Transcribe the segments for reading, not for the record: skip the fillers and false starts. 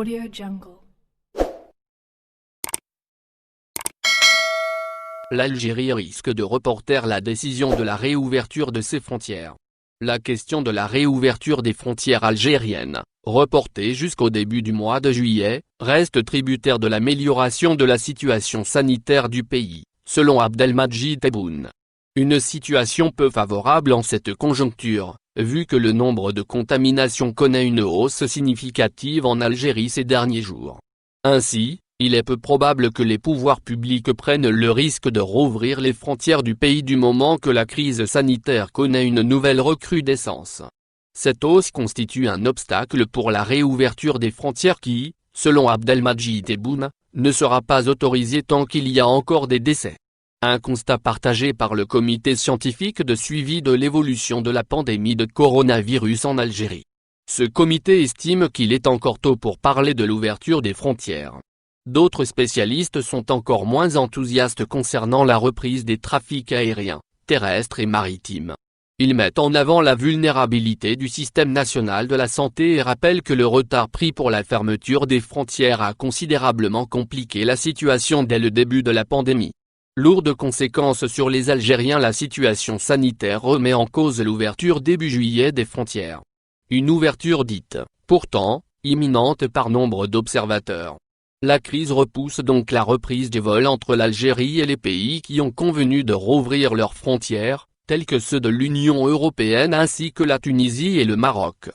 AudioJungle. L'Algérie risque de reporter la décision de la réouverture de ses frontières. La question de la réouverture des frontières algériennes, reportée jusqu'au début du mois de juillet, reste tributaire de l'amélioration de la situation sanitaire du pays, selon Abdelmadjid Tebboune. Une situation peu favorable en cette conjoncture, vu que le nombre de contaminations connaît une hausse significative en Algérie ces derniers jours. Ainsi, il est peu probable que les pouvoirs publics prennent le risque de rouvrir les frontières du pays du moment que la crise sanitaire connaît une nouvelle recrudescence. Cette hausse constitue un obstacle pour la réouverture des frontières qui, selon Abdelmadjid Tebboune, ne sera pas autorisée tant qu'il y a encore des décès. Un constat partagé par le comité scientifique de suivi de l'évolution de la pandémie de coronavirus en Algérie. Ce comité estime qu'il est encore tôt pour parler de l'ouverture des frontières. D'autres spécialistes sont encore moins enthousiastes concernant la reprise des trafics aériens, terrestres et maritimes. Ils mettent en avant la vulnérabilité du système national de la santé et rappellent que le retard pris pour la fermeture des frontières a considérablement compliqué la situation dès le début de la pandémie. Lourde conséquences sur les Algériens. La situation sanitaire remet en cause l'ouverture début juillet des frontières. Une ouverture dite, pourtant, imminente par nombre d'observateurs. La crise repousse donc la reprise des vols entre l'Algérie et les pays qui ont convenu de rouvrir leurs frontières, tels que ceux de l'Union européenne ainsi que la Tunisie et le Maroc.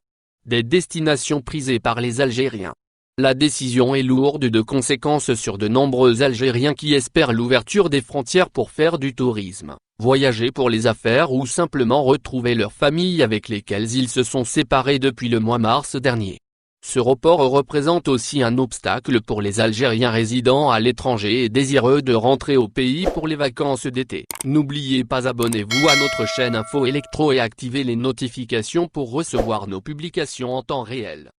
Des destinations prisées par les Algériens. La décision est lourde de conséquences sur de nombreux Algériens qui espèrent l'ouverture des frontières pour faire du tourisme, voyager pour les affaires ou simplement retrouver leurs familles avec lesquelles ils se sont séparés depuis le mois mars dernier. Ce report représente aussi un obstacle pour les Algériens résidant à l'étranger et désireux de rentrer au pays pour les vacances d'été. N'oubliez pas, abonnez-vous à notre chaîne Info Électro et activez les notifications pour recevoir nos publications en temps réel.